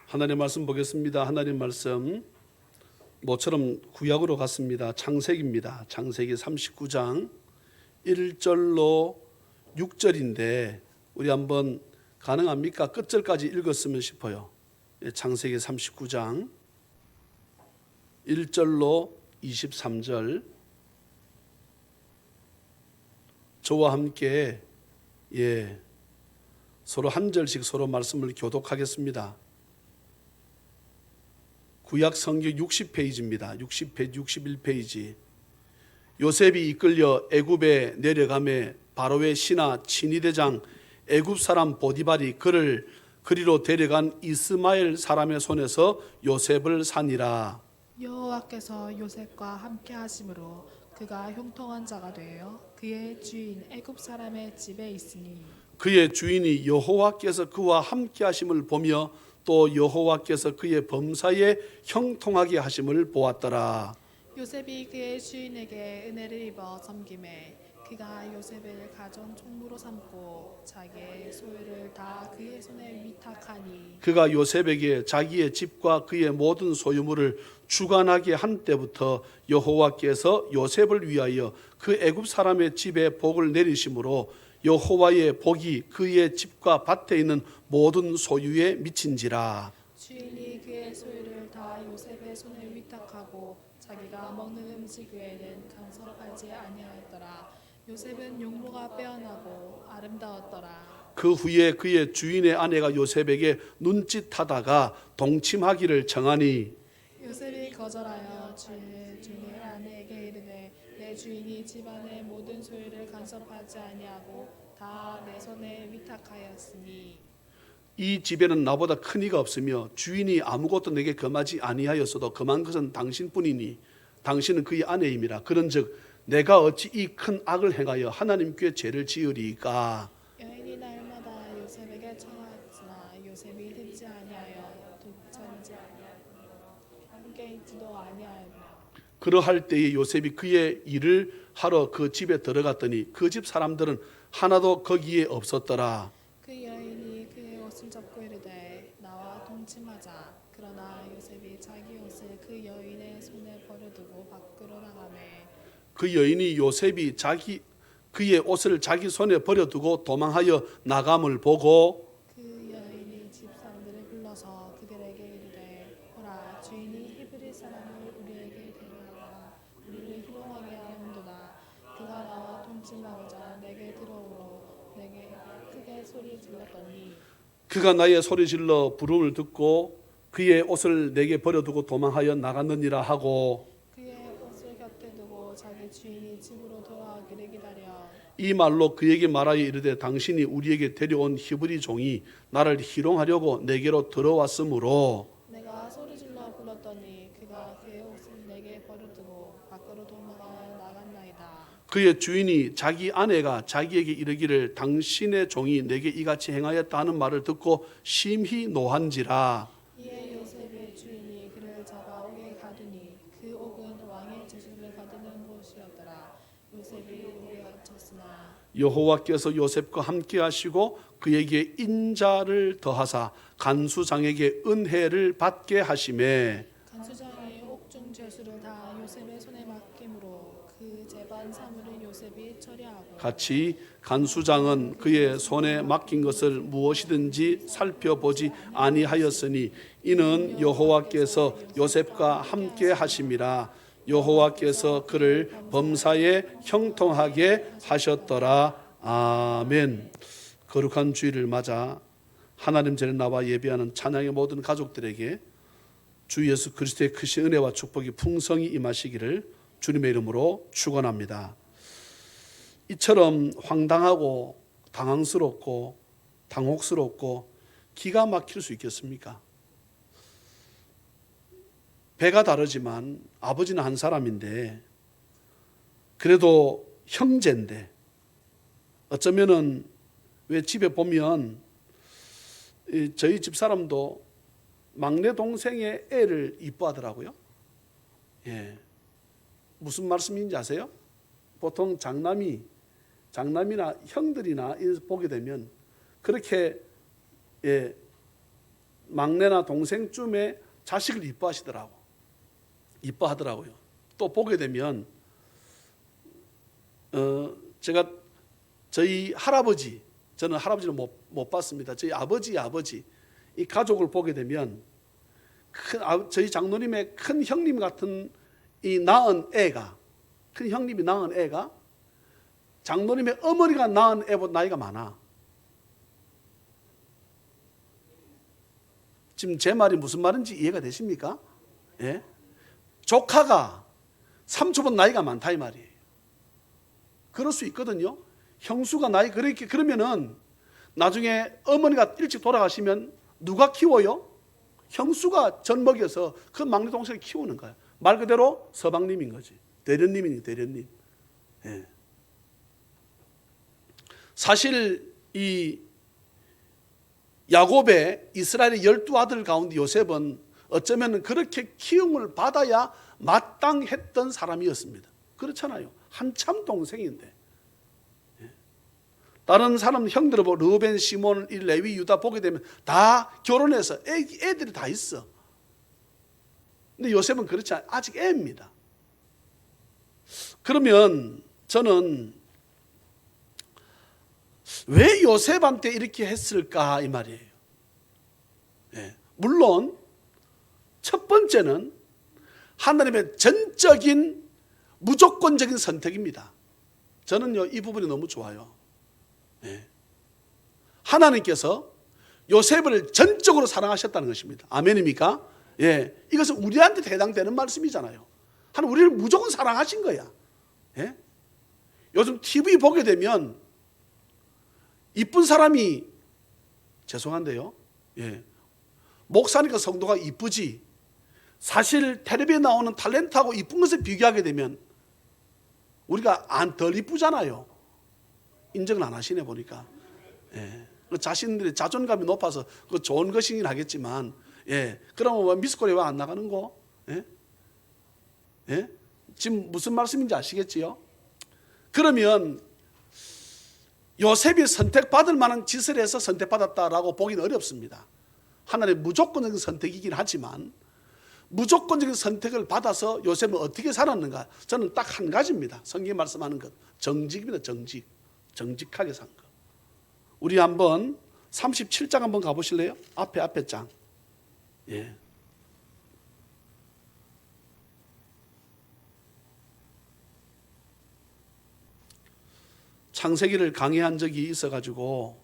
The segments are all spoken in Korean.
하나님 말씀 보겠습니다. 하나님 말씀 모처럼 구약으로 갔습니다. 창세기입니다. 창세기 39장 1절로 6절인데 우리 한번 가능합니까? 끝절까지 읽었으면 싶어요. 창세기 39장 1절로 23절 저와 함께 서로 한 절씩 서로 말씀을 교독하겠습니다. 구약 성경 60페이지입니다. 60페이지, 61페이지. 요셉이 이끌려 애굽에 내려가매 바로의 신하 친위대장 애굽 사람 보디발이 그를 그리로 데려간 이스마엘 사람의 손에서 요셉을 산이라. 여호와께서 요셉과 함께 하심으로 그가 형통한 자가 되어 그의 주인 애굽 사람의 집에 있으니 그의 주인이 여호와께서 그와 함께 하심을 보며 또 여호와께서 그의 범사에 형통하게 하심을 보았더라. 요셉이 그의 주인에게 은혜를 입어 섬김에 그가 요셉을 가정 총무로 삼고 자기의 소유를 다 그의 손에 위탁하니 그가 요셉에게 자기의 집과 그의 모든 소유물을 주관하게 한 때부터 여호와께서 요셉을 위하여 그 애굽 사람의 집에 복을 내리심으로 여호와의 복이 그의 집과 밭에 있는 모든 소유에 미친지라. 주인이 그의 소유를 다 요셉의 손에 위탁하고 자기가 먹는 음식 외에는 간섭하지 아니하였더라. 요셉은 용모가 빼어나고 아름다웠더라. 그 후에 그의 주인의 아내가 요셉에게 눈짓하다가 동침하기를 청하니 요셉이 거절하여 주인의 아내에게 이르되 내 주인이 집안의 모든 소유를 간섭하지 아니하고 다 내 손에 위탁하였으니 이 집에는 나보다 큰 이가 없으며 주인이 아무것도 내게 금하지 아니하였어도 금한 것은 당신뿐이니 당신은 그의 아내임이라. 그런즉 내가 어찌 이 큰 악을 행하여 하나님께 죄를 지으리까. 여인이 날마다 요셉에게 청하였으나 요셉이 듣지 아니하여 독차지 아니하며 함께 있지도 아니하였다. 그러할 때에 요셉이 그의 일을 하러 그 집에 들어갔더니 그 집 사람들은 하나도 거기에 없었더라. 그 여인이 그의 옷을 잡고 이르되 나와 동침하자. 그러나 요셉이 자기 옷을 그 여인의 손에 버려두고 밖으로 나가매 그 여인이 요셉이 그의 옷을 자기 손에 버려두고 도망하여 나감을 보고 그 여인이 집 사람들을 불러서 그들에게 이르되 보라 주인이 히브리 사람을 우리에게 데려다가 우리를 희롱하게 하는도다. 그가 나와 동침하고자 내게 들어오므로 내게 크게 소리 질렀더니 그가 나의 소리질러 부름을 듣고 그의 옷을 내게 버려두고 도망하여 나갔느니라 하고 그의 옷을 곁에 두고 자기 주인이 집으로 돌아오기를 기다려 이 말로 그에게 말하여 이르되 당신이 우리에게 데려온 히브리 종이 나를 희롱하려고 내게로 들어왔으므로 내가 소리질러 불렀더니 그가 그의 옷을 내게 버려두고 밖으로 도망하여 나갔나이다. 그의 주인이 자기 아내가 자기에게 이르기를 당신의 종이 내게 이같이 행하였다 하는 말을 듣고 심히 노한지라. 이에 요셉의 주인이 그를 잡아 옥에 가두니 그 옥은 왕의 제수를 받는 곳이었더라. 요셉이 옥에 갇혔으나 여호와께서 요셉과 함께 하시고 그에게 인자를 더하사 간수장에게 은혜를 받게 하시매 간수장이 옥중 죄수를 다 요셉의 손에 맡김으로 그 재반 사물을 요셉이 처리하고 같이 간수장은 그의 손에 맡긴 것을 무엇이든지 살펴보지 아니하였으니 이는 여호와께서 요셉과 함께 하심이라. 여호와께서 그를 범사에 형통하게 하셨더라. 아멘. 거룩한 주일을 맞아 하나님 전에 나와 예배하는 찬양의 모든 가족들에게 주 예수 그리스도의 크신 은혜와 축복이 풍성히 임하시기를 주님의 이름으로 축원합니다. 이처럼 황당하고 당황스럽고 당혹스럽고 기가 막힐 수 있겠습니까? 배가 다르지만 아버지는 한 사람인데 그래도 형제인데 어쩌면은 왜 집에 보면 저희 집 사람도 막내 동생의 애를 이뻐하더라고요. 무슨 말씀인지 아세요? 보통 장남이나 형들이나 보게 되면 그렇게 막내나 동생쯤에 자식을 이뻐하더라고요. 또 보게 되면 제가 저희 할아버지, 저는 할아버지를 못 봤습니다. 저희 아버지 이 가족을 보게 되면 저희 장로님의 큰 형님 같은 큰 형님이 낳은 애가 장로님의 어머니가 낳은 애보다 나이가 많아. 지금 제 말이 무슨 말인지 이해가 되십니까? 예? 조카가 삼촌보다 나이가 많다 이 말이에요. 그럴 수 있거든요. 형수가 나이 그러면은 나중에 어머니가 일찍 돌아가시면 누가 키워요? 형수가 젖먹여서 그 막내 동생을 키우는 거야. 말 그대로 서방님인 거지. 대련님이니 대련님. 예. 사실 이 야곱의 이스라엘의 12아들 가운데 요셉은 어쩌면 그렇게 키움을 받아야 마땅했던 사람이었습니다. 그렇잖아요. 한참 동생인데. 다른 사람 형들 보고 르우벤, 시몬, 레위, 유다 보게 되면 다 결혼해서 애들이 다 있어. 근데 요셉은 그렇지 않아요. 아직 애입니다. 그러면 저는 왜 요셉한테 이렇게 했을까 이 말이에요. 예. 물론 첫 번째는 하나님의 전적인 무조건적인 선택입니다. 저는요 이 부분이 너무 좋아요. 예. 하나님께서 요셉을 전적으로 사랑하셨다는 것입니다. 아멘입니까? 예. 이것은 우리한테 해당되는 말씀이잖아요. 하나님 우리를 무조건 사랑하신 거야. 예? 요즘 TV 보게 되면 이쁜 사람이 죄송한데요. 예. 목사니까 성도가 이쁘지. 사실 텔레비에 나오는 탤런트하고 이쁜 것을 비교하게 되면 우리가 덜 이쁘잖아요. 인정을 안 하시네 보니까. 예. 자신들의 자존감이 높아서 그 좋은 것이긴 하겠지만, 예. 그러면 미스코리아 왜 안 나가는 거? 예? 예? 지금 무슨 말씀인지 아시겠지요? 그러면 요셉이 선택받을 만한 짓을 해서 선택받았다라고 보기는 어렵습니다. 하나님의 무조건적인 선택이긴 하지만 무조건적인 선택을 받아서 요셉은 어떻게 살았는가? 저는 딱 한 가지입니다. 성경이 말씀하는 것. 정직입니다. 정직하게 산 것. 우리 한번 37장 한번 가보실래요? 앞에 장. 예. 창세기를 강의한 적이 있어가지고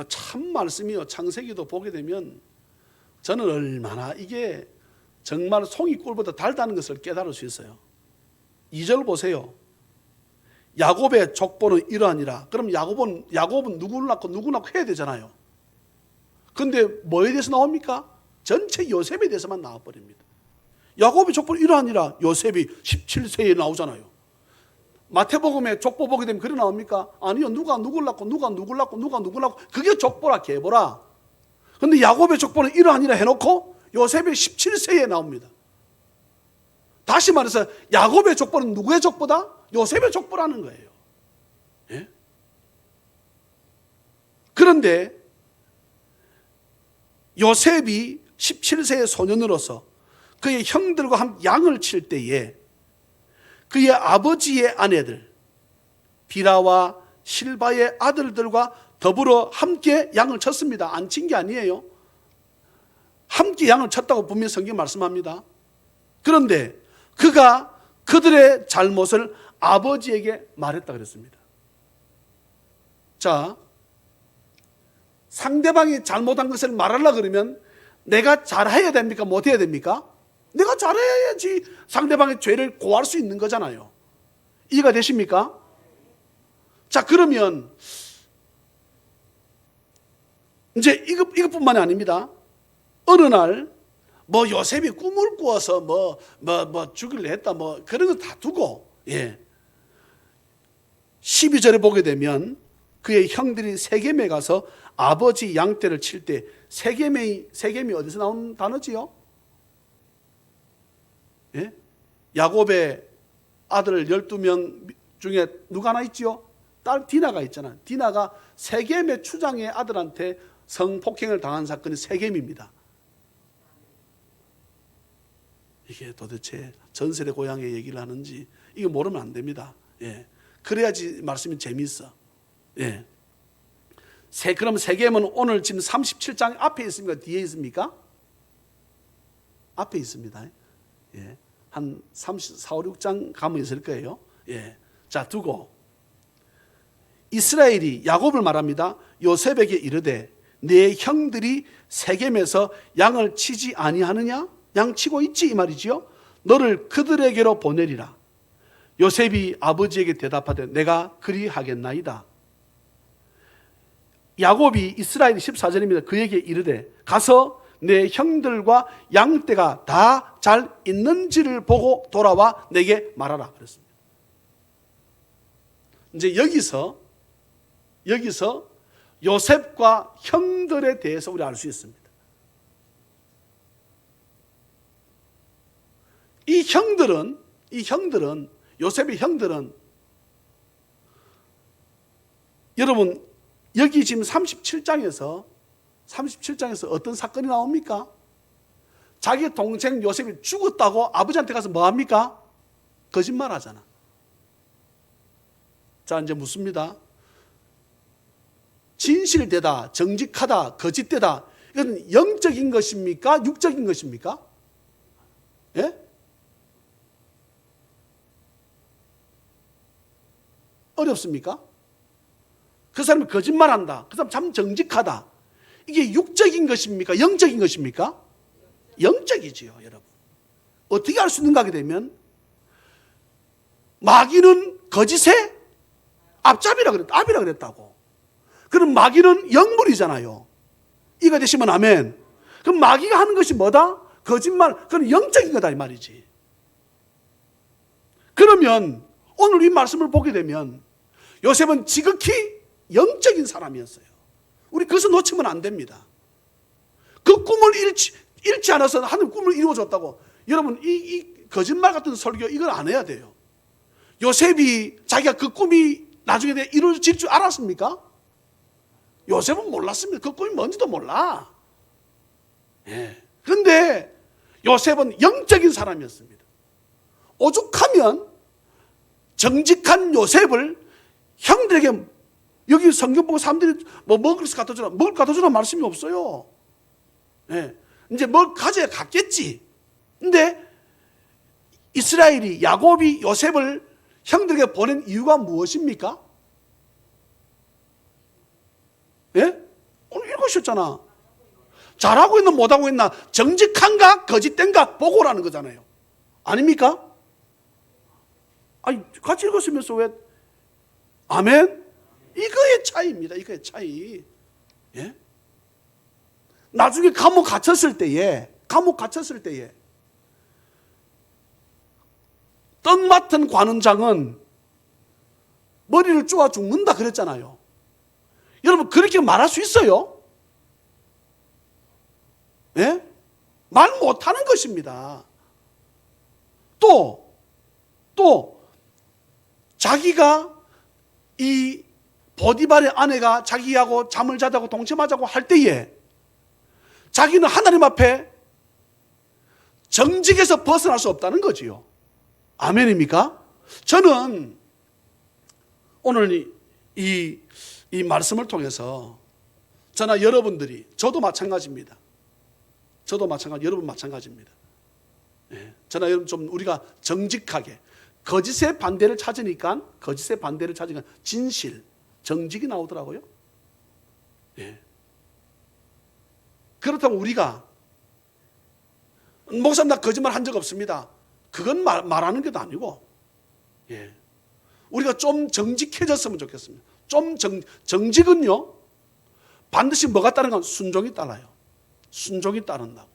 참 말씀이요. 창세기도 보게 되면 저는 얼마나 이게 정말 송이 꿀보다 달다는 것을 깨달을 수 있어요. 2절 보세요. 야곱의 족보는 이러하니라. 그럼 야곱은 누구를 낳고 누구 낳고 해야 되잖아요. 그런데 뭐에 대해서 나옵니까? 전체 요셉에 대해서만 나와버립니다. 야곱의 족보는 이러하니라. 요셉이 17세에 나오잖아요. 마태복음에 족보 보게 되면 그래 나옵니까? 아니요. 누가 누구를 낳고 누가 누구를 낳고 그게 족보라 계보라. 그런데 야곱의 족보는 이러하니라 해놓고 요셉이 17세에 나옵니다. 다시 말해서 야곱의 족보는 누구의 족보다? 요셉의 족보라는 거예요. 예? 그런데 요셉이 17세의 소년으로서 그의 형들과 함께 양을 칠 때에 그의 아버지의 아내들 비라와 실바의 아들들과 더불어 함께 양을 쳤습니다. 안 친 게 아니에요. 함께 양을 쳤다고 분명히 성경 말씀합니다. 그런데 그가 그들의 잘못을 아버지에게 말했다 그랬습니다. 자, 상대방이 잘못한 것을 말하려고 그러면 내가 잘해야 됩니까? 못해야 됩니까? 내가 잘해야지 상대방의 죄를 고할 수 있는 거잖아요. 이해가 되십니까? 자, 그러면 이제 이것뿐만이 아닙니다. 어느 날 요셉이 꿈을 꾸어서 죽일래 했다 그런 거 다 두고, 예. 12절에 보게 되면 그의 형들이 세겜에 가서 아버지 양떼를 칠 때 세겜이 어디서 나온 단어지요? 예? 야곱의 아들 12명 중에 누가 하나 있지요? 딸 디나가 있잖아. 디나가 세겜의 추장의 아들한테 성폭행을 당한 사건이 세겜입니다. 이게 도대체 전설의 고향의 얘기를 하는지 이거 모르면 안 됩니다. 예. 그래야지 말씀이 재미있어. 예. 그럼 세겜은 오늘 지금 37장 앞에 있습니까? 뒤에 있습니까? 앞에 있습니다. 예. 한 34, 5, 6장 가면 있을 거예요. 예. 자, 두고 이스라엘이 야곱을 말합니다. 요셉에게 이르되 내 형들이 세겜에서 양을 치지 아니하느냐? 양 치고 있지 이 말이지요. 너를 그들에게로 보내리라. 요셉이 아버지에게 대답하되 내가 그리하겠나이다. 야곱이 이스라엘 14절입니다. 그에게 이르되 가서 내 형들과 양떼가 다 잘 있는지를 보고 돌아와 내게 말하라 그랬습니다. 이제 여기서 요셉과 형들에 대해서 우리 알 수 있습니다. 이 형들은 요셉의 형들은 여러분 여기 지금 37장에서 어떤 사건이 나옵니까? 자기 동생 요셉이 죽었다고 아버지한테 가서 뭐 합니까? 거짓말 하잖아. 자, 이제 묻습니다. 진실되다, 정직하다, 거짓되다. 이건 영적인 것입니까? 육적인 것입니까? 예? 어렵습니까? 그 사람이 거짓말한다. 그 사람 참 정직하다. 이게 육적인 것입니까? 영적인 것입니까? 영적이지요, 여러분. 어떻게 알 수 있는가 하게 되면 마귀는 거짓의 앞잡이라 그랬다고. 그럼 마귀는 영물이잖아요. 이가 되시면 아멘. 그럼 마귀가 하는 것이 뭐다? 거짓말. 그건 영적인 거다 이 말이지. 그러면 오늘 이 말씀을 보게 되면 요셉은 지극히 영적인 사람이었어요. 우리 그것을 놓치면 안 됩니다. 그 꿈을 잃지 않아서 하나님 꿈을 이루어줬다고. 여러분 이 거짓말 같은 설교 이걸 안 해야 돼요. 요셉이 자기가 그 꿈이 나중에 이루어질 줄 알았습니까? 요셉은 몰랐습니다. 그 꿈이 뭔지도 몰라. 예. 그런데 요셉은 영적인 사람이었습니다. 오죽하면 정직한 요셉을 형들에게 여기 성경 보고 사람들이 뭐 먹을 것 갖다 주라, 먹을 것 갖다 주라 말씀이 없어요. 예. 이제 뭘 가져야 갔겠지. 근데 이스라엘이 야곱이 요셉을 형들에게 보낸 이유가 무엇입니까? 예? 오늘 읽으셨잖아. 잘하고 있나 못하고 있나, 정직한가 거짓된가 보고라는 거잖아요. 아닙니까? 아니 같이 읽었으면서 왜 아멘? 이거의 차이입니다. 이거의 차이. 예? 나중에 감옥 갇혔을 때에 떡 맡은 관원장은 머리를 쪼아 죽는다 그랬잖아요. 여러분 그렇게 말할 수 있어요? 예? 말 못하는 것입니다. 또 자기가 이 보디발의 아내가 자기하고 잠을 자자고 동침하자고 할 때에 자기는 하나님 앞에 정직에서 벗어날 수 없다는 거지요. 아멘입니까? 저는 오늘 이 말씀을 통해서 저나 여러분들이, 저도 마찬가지입니다. 여러분 마찬가지입니다. 예, 저나 여러분 좀 우리가 정직하게 거짓의 반대를 찾으니까 진실, 정직이 나오더라고요. 예. 그렇다고 우리가 목사님 나 거짓말 한 적 없습니다. 그건 말하는 것도 아니고, 예. 우리가 좀 정직해졌으면 좋겠습니다. 정직은요 반드시 뭐가 따른가? 순종이 따라요. 순종이 따른다고.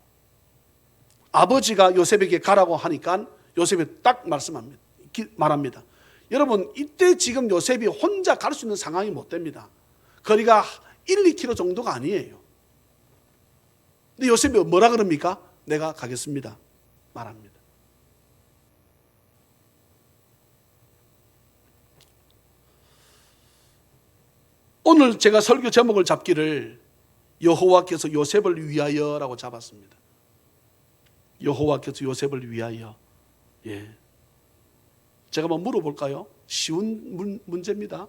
아버지가 요셉에게 가라고 하니까 요셉이 딱 말합니다. 여러분 이때 지금 요셉이 혼자 갈 수 있는 상황이 못 됩니다. 거리가 1, 2km 정도가 아니에요. 근데 요셉이 뭐라 그럽니까? 내가 가겠습니다 말합니다. 오늘 제가 설교 제목을 잡기를 여호와께서 요셉을 위하여라고 잡았습니다. 여호와께서 요셉을 위하여. 예. 제가 한번 물어볼까요? 쉬운 문제입니다.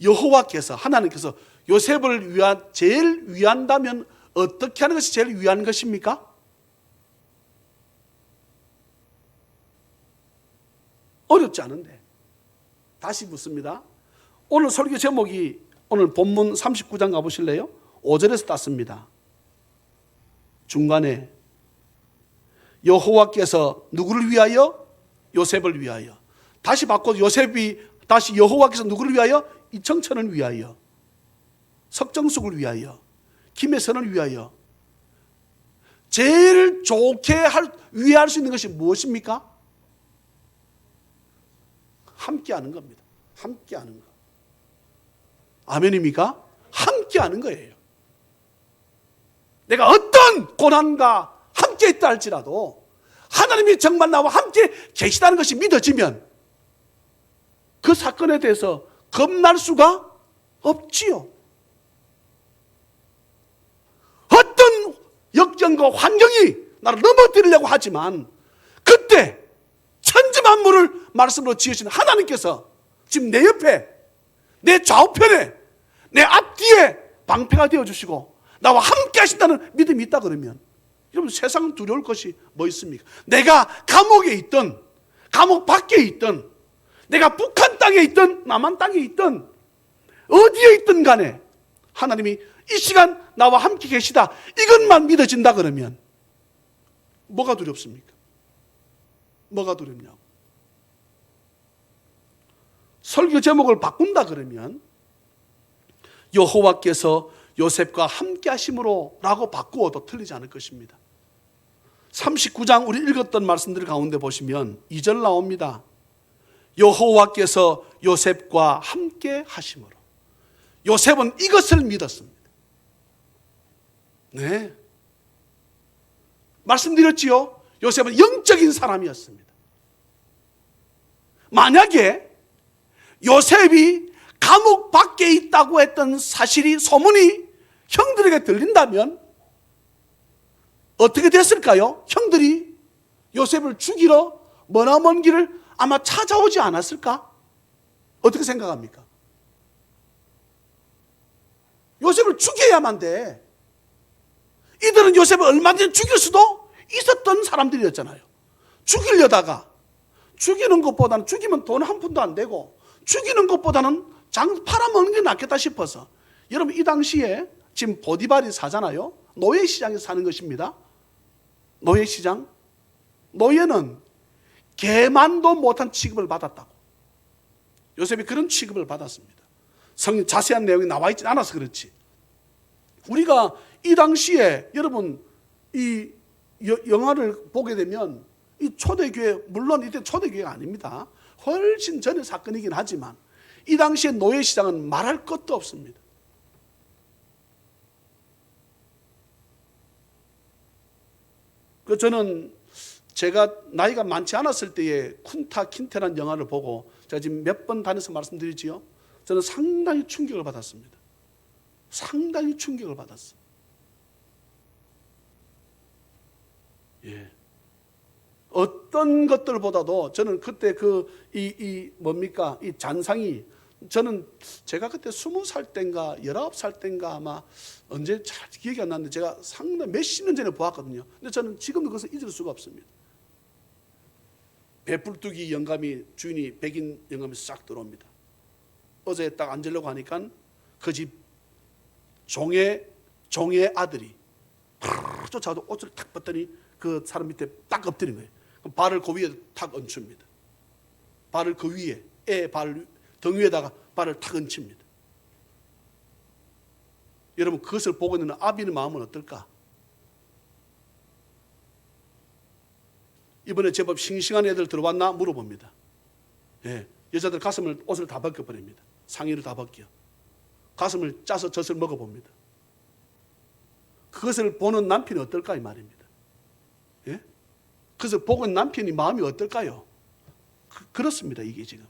여호와께서, 하나님께서 요셉을 제일 위한다면 어떻게 하는 것이 제일 위한 것입니까? 어렵지 않은데. 다시 묻습니다. 오늘 설교 제목이, 오늘 본문 39장 가보실래요? 5절에서 땄습니다. 중간에 여호와께서 누구를 위하여? 요셉을 위하여. 다시 바꿔, 요셉이 다시 여호와께서 누구를 위하여? 이청천을 위하여, 석정숙을 위하여, 김혜선을 위하여. 제일 좋게 위할 수 있는 것이 무엇입니까? 함께하는 겁니다. 함께하는 거. 아멘입니까? 함께하는 거예요. 내가 어떤 고난과 함께 있다 할지라도 하나님이 정말 나와 함께 계시다는 것이 믿어지면 그 사건에 대해서 겁날 수가 없지요. 어떤 역경과 환경이 나를 넘어뜨리려고 하지만 그때 천지만물을 말씀으로 지으신 하나님께서 지금 내 옆에, 내 좌우편에, 내 앞뒤에 방패가 되어주시고 나와 함께 하신다는 믿음이 있다 그러면, 여러분, 세상 두려울 것이 뭐 있습니까? 내가 감옥에 있든 감옥 밖에 있든, 내가 북한 땅에 있든 남한 땅에 있든 어디에 있든 간에 하나님이 이 시간 나와 함께 계시다, 이것만 믿어진다 그러면 뭐가 두렵습니까? 뭐가 두렵냐고. 설교 제목을 바꾼다 그러면 여호와께서 요셉과 함께 하심으로 라고 바꾸어도 틀리지 않을 것입니다. 39장 우리 읽었던 말씀들 가운데 보시면 2절 나옵니다. 여호와께서 요셉과 함께 하심으로. 요셉은 이것을 믿었습니다. 네, 말씀드렸지요. 요셉은 영적인 사람이었습니다. 만약에 요셉이 감옥 밖에 있다고 했던 사실이, 소문이 형들에게 들린다면 어떻게 됐을까요? 형들이 요셉을 죽이러 머나먼 길을 아마 찾아오지 않았을까? 어떻게 생각합니까? 요셉을 죽여야만 돼. 이들은 요셉을 얼마든지 죽일 수도 있었던 사람들이었잖아요. 죽이려다가, 죽이는 것보다는, 죽이면 돈 한 푼도 안 되고 죽이는 것보다는 팔아먹는 게 낫겠다 싶어서. 여러분, 이 당시에 지금 보디발이 사잖아요. 노예시장에서 사는 것입니다. 노예시장. 노예는 개만도 못한 취급을 받았다고. 요셉이 그런 취급을 받았습니다. 성경 자세한 내용이 나와 있지 않아서 그렇지. 우리가 이 당시에, 여러분, 이 영화를 보게 되면 이 초대교회, 물론 이때 초대교회가 아닙니다. 훨씬 전의 사건이긴 하지만 이 당시에 노예시장은 말할 것도 없습니다. 저는 제가 나이가 많지 않았을 때에 쿤타 킨테라는 영화를 보고 제가 지금 몇 번 다녀서 말씀드리지요. 저는 상당히 충격을 받았습니다. 상당히 충격을 받았어요. 예. 어떤 것들보다도 저는 그때 뭡니까? 이 잔상이, 저는 제가 그때 20살 때인가 19살 때인가 아마 언제 잘 기억이 안 나는데 제가 상당히 몇십 년 전에 보았거든요. 근데 저는 지금도 그것을 잊을 수가 없습니다. 배불뚝이 영감이, 주인이 백인 영감이 싹 들어옵니다. 어제 딱 앉으려고 하니까 그 집 종의 아들이 쫓아가도 옷을 탁 벗더니 그 사람 밑에 딱 엎드린 거예요. 발을 그 위에 탁 얹힙니다. 발을 그 위에, 등 위에다가 발을 탁 얹힙니다. 여러분, 그것을 보고 있는 아비의 마음은 어떨까? 이번에 제법 싱싱한 애들 들어왔나 물어봅니다. 예, 여자들 옷을 다 벗겨버립니다. 상의를 다 벗겨. 가슴을 짜서 젖을 먹어봅니다. 그것을 보는 남편이 어떨까 이 말입니다. 예? 그래서 보고 있는 남편이 마음이 어떨까요? 그렇습니다, 이게 지금.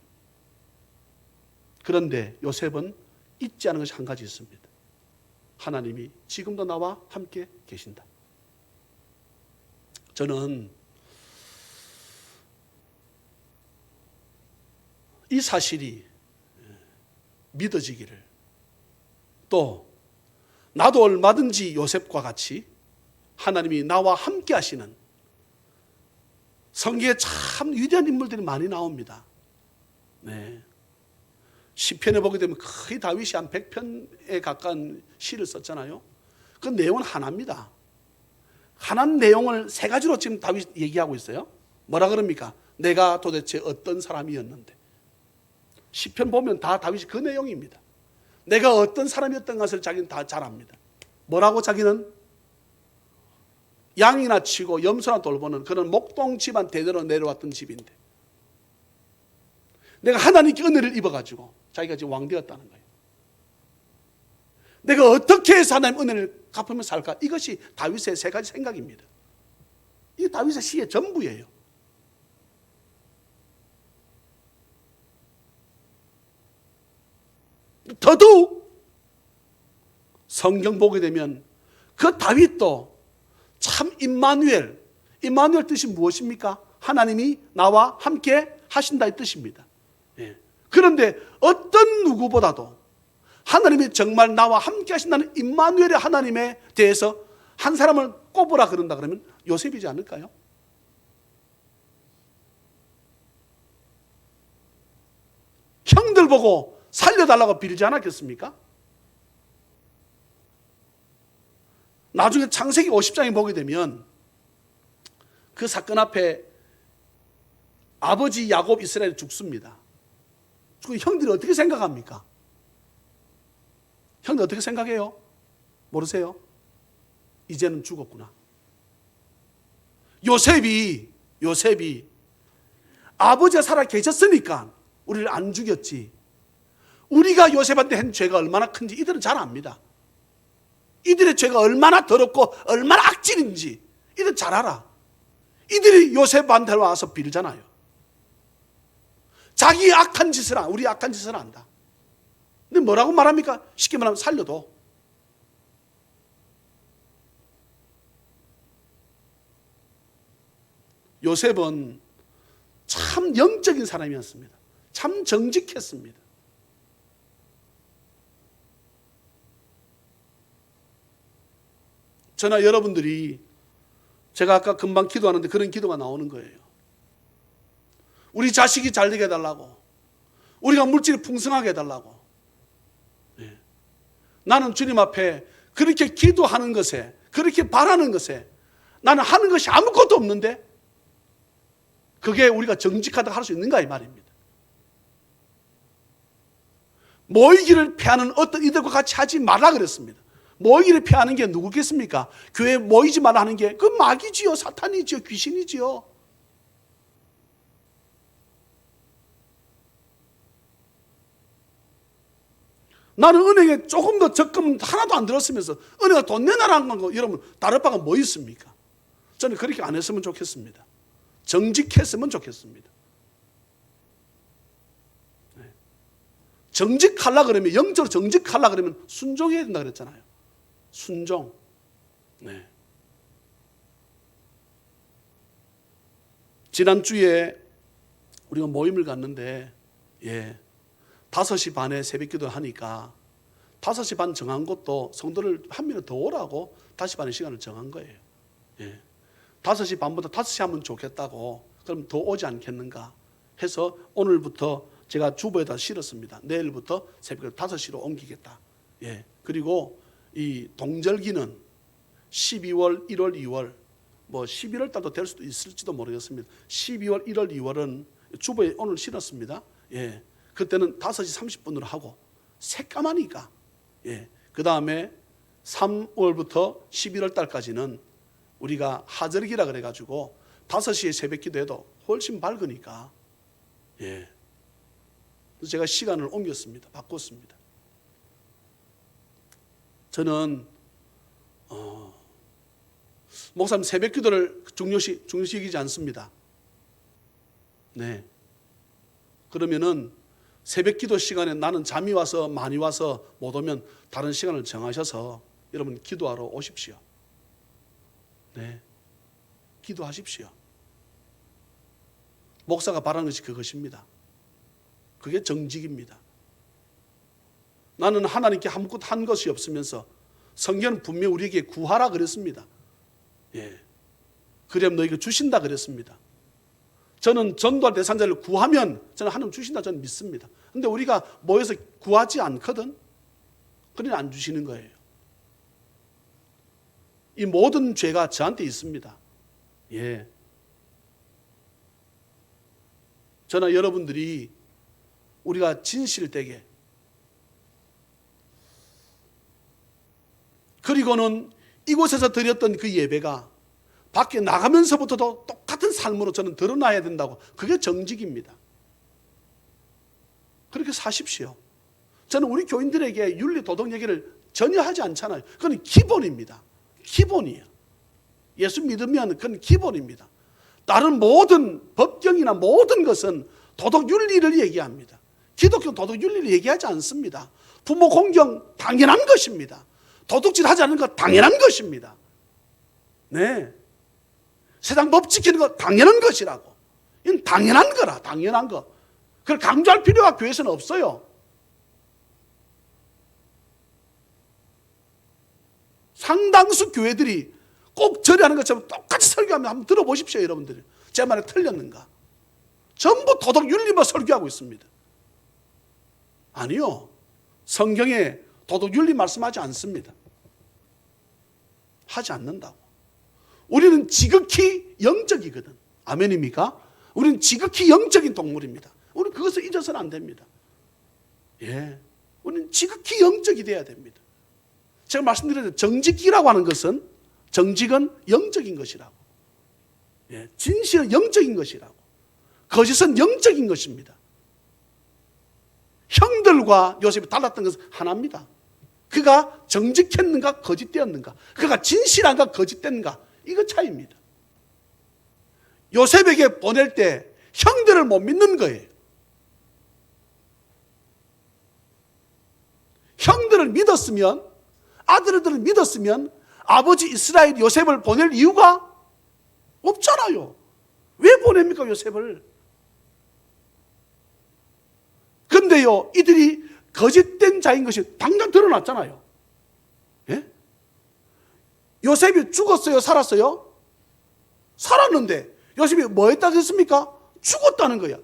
그런데 요셉은 잊지 않은 것이 한 가지 있습니다. 하나님이 지금도 나와 함께 계신다. 저는 이 사실이 믿어지기를, 또 나도 얼마든지 요셉과 같이 하나님이 나와 함께 하시는, 성경에 참 위대한 인물들이 많이 나옵니다. 네. 시편에 보게 되면 거의 다윗이 한 100편에 가까운 시를 썼잖아요. 그 내용은 하나입니다. 하나는 내용을 세 가지로 지금 다윗 얘기하고 있어요. 뭐라 그럽니까? 내가 도대체 어떤 사람이었는데. 시편 보면 다 다윗이 그 내용입니다. 내가 어떤 사람이었던 것을 자기는 다 잘 압니다. 뭐라고? 자기는 양이나 치고 염소나 돌보는 그런 목동 집안 대대로 내려왔던 집인데, 내가 하나님께 은혜를 입어가지고 자기가 지금 왕 되었다는 거예요. 내가 어떻게 해서 하나님 은혜를 갚으며 살까? 이것이 다윗의 세 가지 생각입니다. 이게 다윗의 시의 전부예요. 더더욱 성경 보게 되면 그 다윗도 참 임마누엘 뜻이 무엇입니까? 하나님이 나와 함께 하신다의 뜻입니다. 예. 그런데 어떤 누구보다도 하나님이 정말 나와 함께 하신다는 임마누엘의 하나님에 대해서 한 사람을 꼽으라 그런다 그러면 요셉이지 않을까요? 형들 보고 살려달라고 빌지 않았겠습니까? 나중에 창세기 50장에 보게 되면 그 사건 앞에 아버지 야곱 이스라엘이 죽습니다. 그 형들이 어떻게 생각합니까? 형들 어떻게 생각해요? 모르세요? 이제는 죽었구나. 요셉이 아버지가 살아 계셨으니까 우리를 안 죽였지. 우리가 요셉한테 한 죄가 얼마나 큰지 이들은 잘 압니다. 이들의 죄가 얼마나 더럽고 얼마나 악질인지 이들은 잘 알아. 이들이 요셉한테 와서 빌잖아요. 자기 악한 짓을 우리 악한 짓을 안다. 근데 뭐라고 말합니까? 쉽게 말하면 살려도. 요셉은 참 영적인 사람이었습니다. 참 정직했습니다. 저나 여러분들이, 제가 아까 금방 기도하는데 그런 기도가 나오는 거예요. 우리 자식이 잘 되게 해달라고, 우리가 물질이 풍성하게 해달라고. 네. 나는 주님 앞에 그렇게 기도하는 것에, 그렇게 바라는 것에 나는 하는 것이 아무것도 없는데 그게 우리가 정직하다고 할 수 있는가 이 말입니다. 모이기를 패하는 어떤 이들과 같이 하지 말라 그랬습니다. 모이기를 피하는 게 누구겠습니까? 교회 모이지 말라 하는 게 그 마귀지요, 사탄이지요, 귀신이지요. 나는 은행에 조금 더 적금 하나도 안 들었으면서 은행가 돈 내놔라는 거, 여러분 다를 바가 뭐 있습니까? 저는 그렇게 안 했으면 좋겠습니다. 정직했으면 좋겠습니다. 네. 정직하려 그러면, 영적으로 정직하려 그러면 순종해야 된다 그랬잖아요. 순종. 네. 지난주에 우리가 모임을 갔는데 5시 반에 새벽 기도를 하니까 5시 반 정한 것도 성도를 한 명을 더 오라고 5시 반에 시간을 정한 거예요. 5시 반보다 5시 하면 좋겠다고, 그럼 더 오지 않겠는가 해서 오늘부터 제가 주보에다 실었습니다. 내일부터 새벽 5시로 옮기겠다. 그리고 이 동절기는 12월, 1월, 2월, 뭐 11월 달도 될 수도 있을지도 모르겠습니다. 12월, 1월, 2월은 주보에 오늘 실었습니다. 그때는 5시 30분으로 하고 새까마니까. 그 다음에 3월부터 11월 달까지는 우리가 하절기라 그래가지고 5시에 새벽 기도해도 훨씬 밝으니까. 그래서 제가 시간을 옮겼습니다. 바꿨습니다. 저는 목사님 새벽 기도를 중요시 여기지 않습니다. 네. 그러면은 새벽 기도 시간에 나는 잠이 와서 많이 와서 못 오면 다른 시간을 정하셔서 여러분 기도하러 오십시오. 네, 기도하십시오. 목사가 바라는 것이 그것입니다. 그게 정직입니다. 나는 하나님께 아무것도 한 것이 없으면서 성경은 분명히 우리에게 구하라 그랬습니다. 예, 그럼 너희가 주신다 그랬습니다. 저는 전도할 대상자를 구하면 저는 하나님 주신다 저는 믿습니다. 근데 우리가 모여서 구하지 않거든. 그러니 안 주시는 거예요. 이 모든 죄가 저한테 있습니다. 예. 저는 여러분들이 우리가 진실되게 그리고는 이곳에서 드렸던 그 예배가 밖에 나가면서부터도 똑같은 삶으로 저는 드러나야 된다고. 그게 정직입니다. 그렇게 사십시오. 저는 우리 교인들에게 윤리 도덕 얘기를 전혀 하지 않잖아요. 그건 기본입니다. 기본이에요. 예수 믿으면 그건 기본입니다. 다른 모든 법경이나 모든 것은 도덕 윤리를 얘기합니다. 기독교 도덕 윤리를 얘기하지 않습니다. 부모 공경 당연한 것입니다. 도둑질 하지 않는 것 당연한 것입니다. 네. 세상 법 지키는 거 당연한 것이라고. 이건 당연한 거라, 당연한 거. 그걸 강조할 필요가 교회에서는 없어요. 상당수 교회들이 꼭 절에하는 것처럼 똑같이 설교하면 한번 들어보십시오, 여러분들이. 제 말에 틀렸는가? 전부 도덕 윤리만 설교하고 있습니다. 아니요. 성경에 도덕 윤리 말씀하지 않습니다. 하지 않는다고. 우리는 지극히 영적이거든. 아멘입니까? 우리는 지극히 영적인 동물입니다. 우리는 그것을 잊어서는 안 됩니다. 예, 우리는 지극히 영적이 돼야 됩니다. 제가 말씀드렸죠. 정직이라고 하는 것은 정직은 영적인 것이라고. 예, 진실은 영적인 것이라고. 거짓은 영적인 것입니다. 형들과 요셉이 달랐던 것은 하나입니다. 그가 정직했는가 거짓되었는가, 그가 진실한가 거짓된가, 이거 차이입니다. 요셉에게 보낼 때 형들을 못 믿는 거예요. 형들을 믿었으면, 아들들을 믿었으면 아버지 이스라엘 요셉을 보낼 이유가 없잖아요. 왜 보냅니까, 요셉을? 근데요, 이들이 거짓된 자인 것이 당장 드러났잖아요. 예? 요셉이 죽었어요, 살았어요? 살았는데 요셉이 뭐 했다고 했습니까? 죽었다는 거야.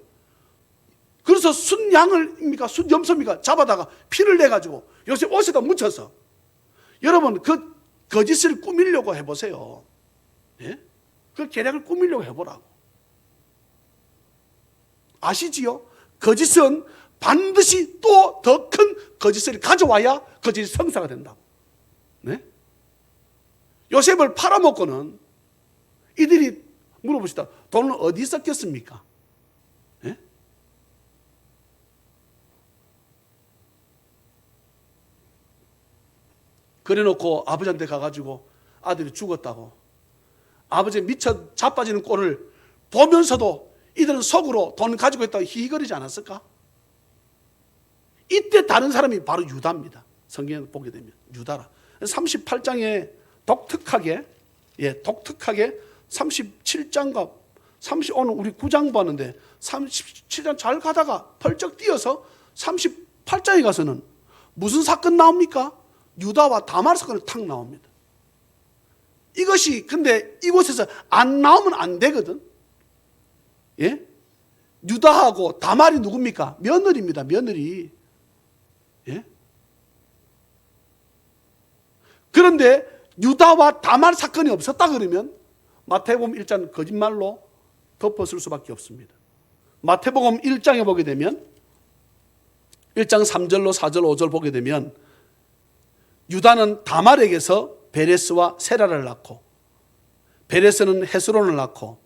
그래서 순양을입니까, 순염소입니까 잡아다가 피를 내가지고 요셉 옷에다 묻혀서. 여러분, 그 거짓을 꾸미려고 해보세요. 예? 그 계략을 꾸미려고 해보라고. 아시지요? 거짓은 반드시 또 더 큰 거짓을 가져와야 거짓이 성사가 된다고. 네? 요셉을 팔아먹고는 이들이 물어봅시다. 돈을 어디 썼겠습니까? 네? 그래놓고 아버지한테 가가지고 아들이 죽었다고. 아버지의 미쳐 자빠지는 꼴을 보면서도 이들은 속으로 돈 가지고 있다고 히히거리지 않았을까? 이때 다른 사람이 바로 유다입니다. 성경을 보게 되면 유다라. 38장에 독특하게, 독특하게 37장과 오늘 우리 9장 봤는데 37장 잘 가다가 펄쩍 뛰어서 38장에 가서는 무슨 사건 나옵니까? 유다와 다말 사건이 탁 나옵니다. 이것이 근데 이곳에서 안 나오면 안 되거든. 예? 유다하고 다말이 누굽니까? 며느리입니다. 며느리. 예? 그런데 유다와 다말 사건이 없었다 그러면 마태복음 1장 거짓말로 덮어쓸 수밖에 없습니다. 마태복음 1장에 보게 되면 1장 3절로 4절 5절 보게 되면 유다는 다말에게서 베레스와 세라를 낳고, 베레스는 헤스론을 낳고,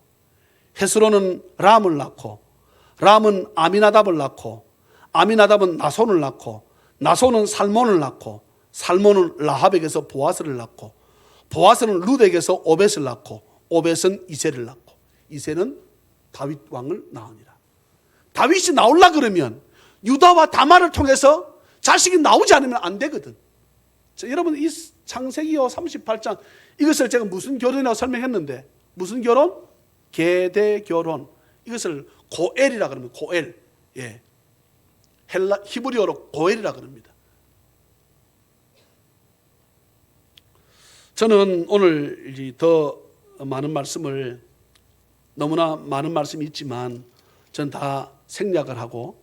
헤스론은 람을 낳고, 람은 아미나답을 낳고, 아미나답은 나손을 낳고, 나손은 살몬을 낳고, 살몬은 라합에게서 보아스를 낳고, 보아스는 룻에게서 오벳을 낳고, 오벳은 이새를 낳고, 이새는 다윗 왕을 낳으니라. 다윗이 나오려 그러면 유다와 다말을 통해서 자식이 나오지 않으면 안 되거든. 자, 여러분 이 창세기 38장 이것을 제가 무슨 결혼이라고 설명했는데 무슨 결혼? 계대 결혼. 이것을 고엘이라 그럽니다. 고엘. 예. 히브리어로 고엘이라 그럽니다. 저는 오늘 더 많은 말씀을 너무나 많은 말씀이 있지만 전 다 생략을 하고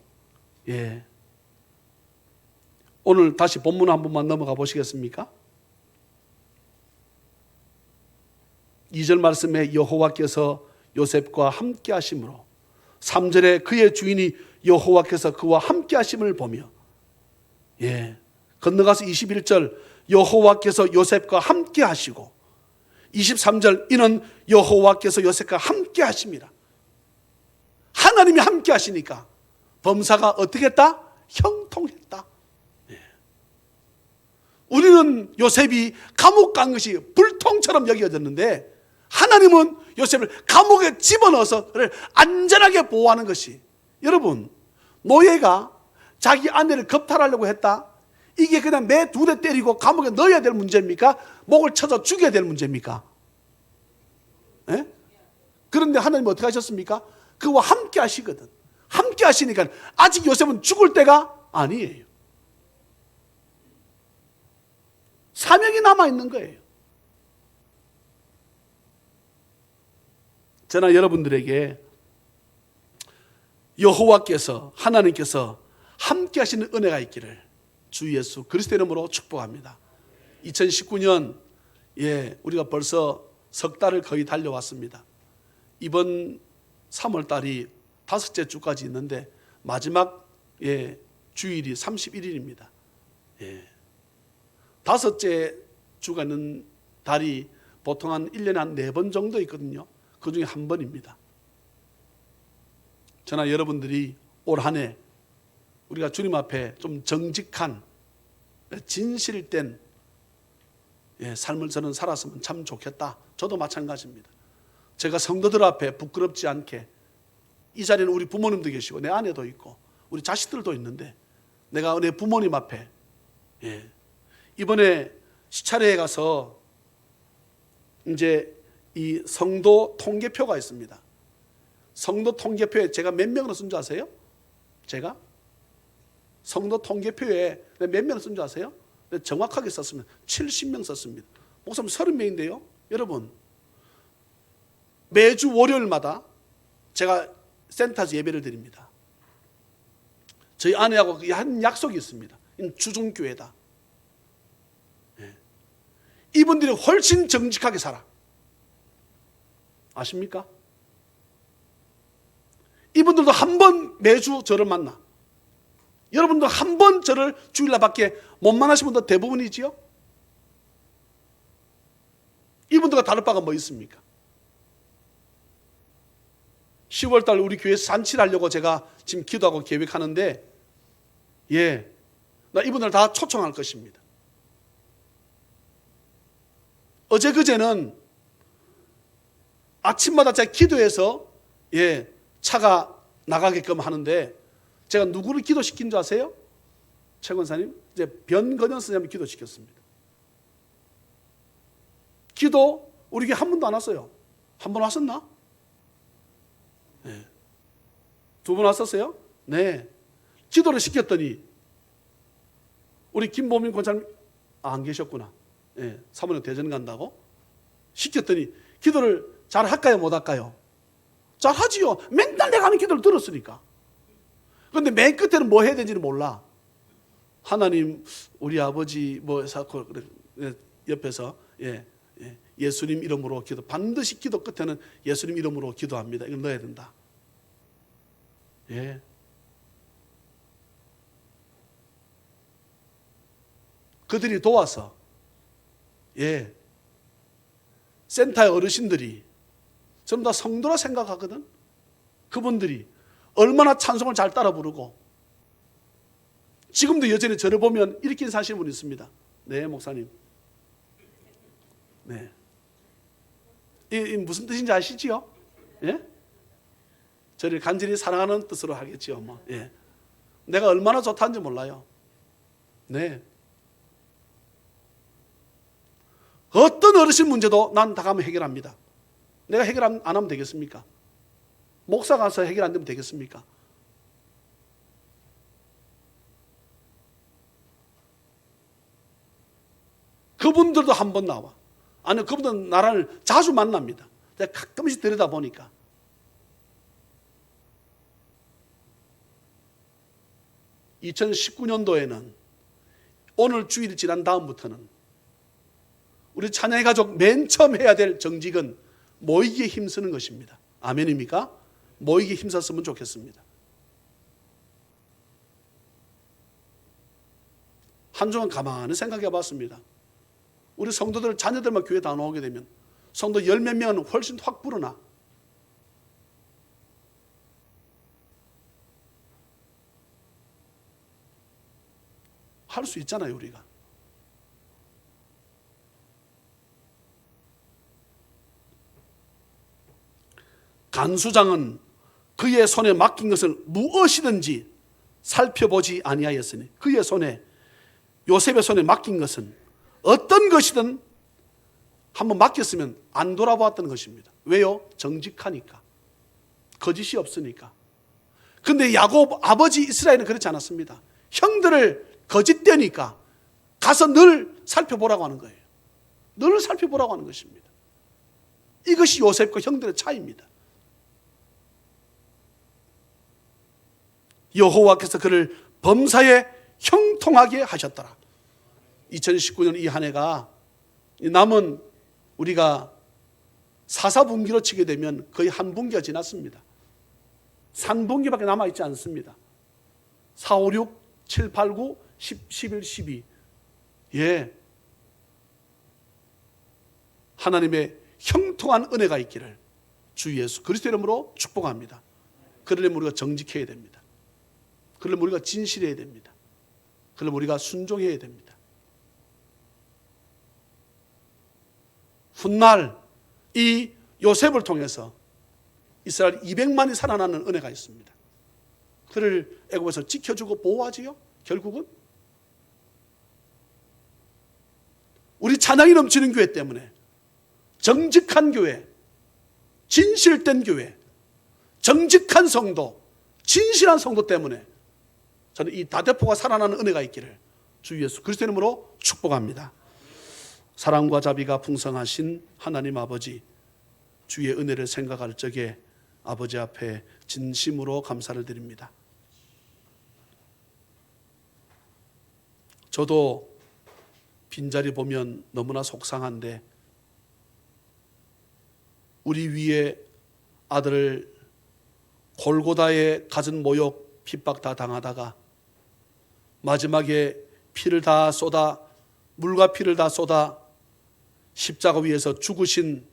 오늘 다시 본문 한 번만 넘어가 보시겠습니까? 2절 말씀에 여호와께서 요셉과 함께 하심으로 3절에 그의 주인이 여호와께서 그와 함께 하심을 보며 건너가서 21절 여호와께서 요셉과 함께 하시고 23절 이는 여호와께서 요셉과 함께 하심이라. 하나님이 함께 하시니까 범사가 어떻게 했다? 형통했다. 우리는 요셉이 감옥 간 것이 불통처럼 여겨졌는데 하나님은 요셉을 감옥에 집어넣어서 그를 안전하게 보호하는 것이, 여러분 노예가 자기 아내를 겁탈하려고 했다. 이게 그냥 매 두 대 때리고 감옥에 넣어야 될 문제입니까? 목을 쳐서 죽여야 될 문제입니까? 예? 그런데 하나님은 어떻게 하셨습니까? 그와 함께 하시거든. 함께 하시니까 아직 요셉은 죽을 때가 아니에요. 사명이 남아있는 거예요. 저나 여러분들에게 여호와께서 하나님께서 함께 하시는 은혜가 있기를 주 예수 그리스도의 이름으로 축복합니다. 2019년 우리가 벌써 석 달을 거의 달려왔습니다. 이번 3월 달이 다섯째 주까지 있는데 마지막 주일이 31일입니다. 다섯째 주가 있는 달이 보통 한 1년에 한 4번 정도 있거든요. 그 중에 한 번입니다. 저나 여러분들이 올 한 해 우리가 주님 앞에 좀 정직한 진실된 삶을 저는 살았으면 참 좋겠다. 저도 마찬가지입니다. 제가 성도들 앞에 부끄럽지 않게, 이 자리는 우리 부모님도 계시고 내 아내도 있고 우리 자식들도 있는데 내가 내 부모님 앞에 이번에 시차례에 가서 이제 이 성도 통계표가 있습니다. 성도 통계표에 제가 몇 명으로 쓴 줄 아세요? 제가 성도 통계표에 몇 명을 쓴 줄 아세요? 정확하게 썼으면 70명 썼습니다. 목사님 30명인데요. 여러분 매주 월요일마다 제가 센터에서 예배를 드립니다. 저희 아내하고 한 약속이 있습니다. 주중교회다. 이분들이 훨씬 정직하게 살아. 아십니까? 이분들도 한 번 매주 저를 만나. 여러분도 한 번 저를 주일날밖에 못 만나신 분도 대부분이지요. 이분들과 다를 바가 뭐 있습니까? 10월달 우리 교회에서 잔치를 하려고 제가 지금 기도하고 계획하는데 나 이분들 다 초청할 것입니다. 어제 그제는 아침마다 제가 기도해서 차가 나가게끔 하는데 제가 누구를 기도시킨 줄 아세요? 최 권사님, 이제 변건현 선생님을 기도시켰습니다. 기도 우리 교회 한 번도 안 왔어요. 한 번 왔었나? 네. 2번 왔었어요? 네. 기도를 시켰더니 우리 김보민 권사님 안 계셨구나. 사모님 대전 간다고 시켰더니 기도를 잘 할까요, 못 할까요? 잘 하지요. 맨날 내가 하는 기도를 들었으니까. 그런데 맨 끝에는 뭐 해야 되는지는 몰라. 하나님, 우리 아버지 옆에서 예수님 이름으로 기도, 반드시 기도 끝에는 예수님 이름으로 기도합니다. 이걸 넣어야 된다. 그들이 도와서 센터의 어르신들이 전부 다 성도라 생각하거든. 그분들이 얼마나 찬송을 잘 따라 부르고 지금도 여전히 저를 보면 이렇게 사시는 분이 있습니다. 네, 목사님. 네. 이 무슨 뜻인지 아시지요? 저를 간절히 사랑하는 뜻으로 하겠지요. 내가 얼마나 좋다는지 몰라요. 네. 어떤 어르신 문제도 난 다 가면 해결합니다. 내가 해결 안 하면 되겠습니까? 목사 가서 해결 안 되면 되겠습니까? 그분들도 한 번 나와. 아니, 그분들은 나를 자주 만납니다. 내가 가끔씩 들여다 보니까. (2019년도에는) 오늘 주일이 지난 다음부터는 우리 찬양의 가족 맨 처음 해야 될 정직은 모이기에 힘쓰는 것입니다. 아멘입니까? 모이기에 힘썼으면 좋겠습니다. 한 주간 가만히 생각해 봤습니다. 우리 성도들 자녀들만 교회 다 나오게 되면 성도 열 몇 명은 훨씬 확 불어나. 할 수 있잖아요, 우리가. 간수장은 그의 손에 맡긴 것을 무엇이든지 살펴보지 아니하였으니, 그의 손에, 요셉의 손에 맡긴 것은 어떤 것이든 한번 맡겼으면 안 돌아보았던 것입니다. 왜요? 정직하니까. 거짓이 없으니까. 근데 야곱 아버지 이스라엘은 그렇지 않았습니다. 형들을 거짓되니까 가서 늘 살펴보라고 하는 거예요. 늘 살펴보라고 하는 것입니다. 이것이 요셉과 형들의 차이입니다. 여호와께서 그를 범사에 형통하게 하셨더라. 2019년 이 한 해가 남은 우리가 사사분기로 치게 되면 거의 한 분기가 지났습니다. 3분기밖에 남아있지 않습니다. 4, 5, 6, 7, 8, 9, 10, 11, 12. 예. 하나님의 형통한 은혜가 있기를 주 예수 그리스도 이름으로 축복합니다. 그러려면 우리가 정직해야 됩니다. 그러려면 우리가 진실해야 됩니다. 그러려면 우리가 순종해야 됩니다. 훗날 이 요셉을 통해서 이스라엘 200만이 살아나는 은혜가 있습니다. 그를 애굽에서 지켜주고 보호하지요. 결국은 우리 찬양이 넘치는 교회 때문에, 정직한 교회, 진실된 교회, 정직한 성도, 진실한 성도 때문에 저는 이 다대포가 살아나는 은혜가 있기를 주 예수 그리스도 이름으로 축복합니다. 사랑과 자비가 풍성하신 하나님 아버지, 주의 은혜를 생각할 적에 아버지 앞에 진심으로 감사를 드립니다. 저도 빈자리 보면 너무나 속상한데, 우리 위에 아들을 골고다의 갖은 모욕 핍박 다 당하다가 마지막에 피를 다 쏟아, 물과 피를 다 쏟아 십자가 위에서 죽으신,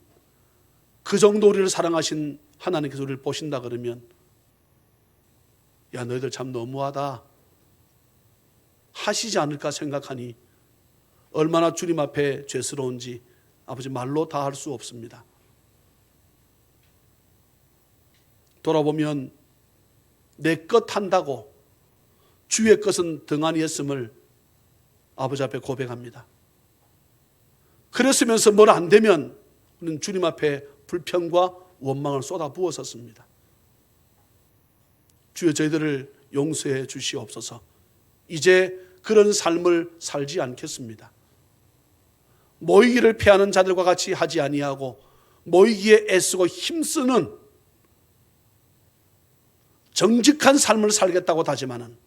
그 정도 우리를 사랑하신 하나님께서 우리를 보신다 그러면, 야, 너희들 참 너무하다 하시지 않을까 생각하니 얼마나 주님 앞에 죄스러운지 아버지 말로 다 할 수 없습니다. 돌아보면 내 것 한다고 주의 것은 등한히 했음을 아버지 앞에 고백합니다. 그랬으면서 뭘 안 되면 우리는 주님 앞에 불평과 원망을 쏟아 부었었습니다. 주여, 저희들을 용서해 주시옵소서. 이제 그런 삶을 살지 않겠습니다. 모이기를 패하는 자들과 같이 하지 아니하고 모이기에 애쓰고 힘쓰는 정직한 삶을 살겠다고 다짐하는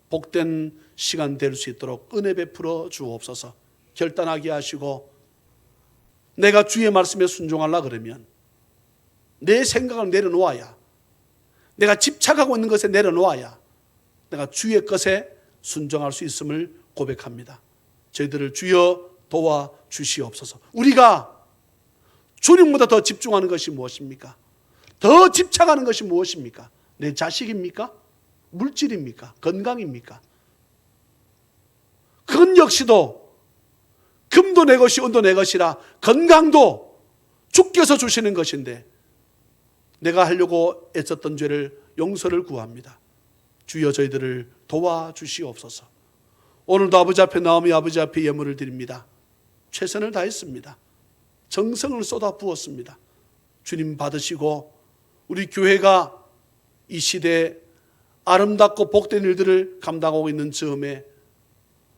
복된 시간 될 수 있도록 은혜 베풀어 주옵소서. 결단하게 하시고, 내가 주의 말씀에 순종하려 그러면 내 생각을 내려놓아야, 내가 집착하고 있는 것에 내려놓아야 내가 주의 것에 순종할 수 있음을 고백합니다. 저희들을 주여 도와 주시옵소서. 우리가 주님보다 더 집중하는 것이 무엇입니까? 더 집착하는 것이 무엇입니까? 내 자식입니까? 물질입니까? 건강입니까? 그건 역시도 금도 내 것이 은도 내 것이라 건강도 주께서 주시는 것인데, 내가 하려고 애썼던 죄를 용서를 구합니다. 주여 저희들을 도와주시옵소서. 오늘도 아버지 앞에 나오며 아버지 앞에 예물을 드립니다. 최선을 다했습니다. 정성을 쏟아 부었습니다. 주님 받으시고 우리 교회가 이 시대에 아름답고 복된 일들을 감당하고 있는 즈음에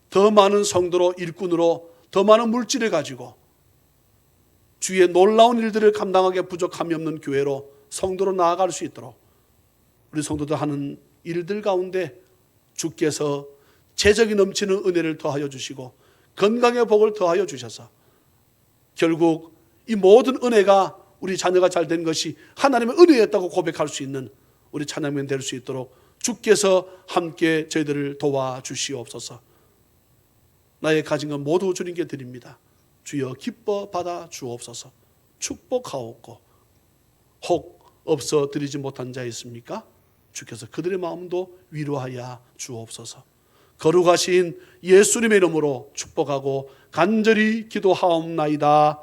더 많은 성도로 일꾼으로 더 많은 물질을 가지고 주의 놀라운 일들을 감당하기에 부족함이 없는 교회로 성도로 나아갈 수 있도록 우리 성도들 하는 일들 가운데 주께서 재정이 넘치는 은혜를 더하여 주시고 건강의 복을 더하여 주셔서 결국 이 모든 은혜가 우리 자녀가 잘 된 것이 하나님의 은혜였다고 고백할 수 있는 우리 찬양면 될 수 있도록 주께서 함께 저희들을 도와주시옵소서. 나의 가진 것 모두 주님께 드립니다. 주여 기뻐 받아 주옵소서. 축복하옵고 혹 없어 드리지 못한 자 있습니까? 주께서 그들의 마음도 위로하여 주옵소서. 거룩하신 예수님의 이름으로 축복하고 간절히 기도하옵나이다.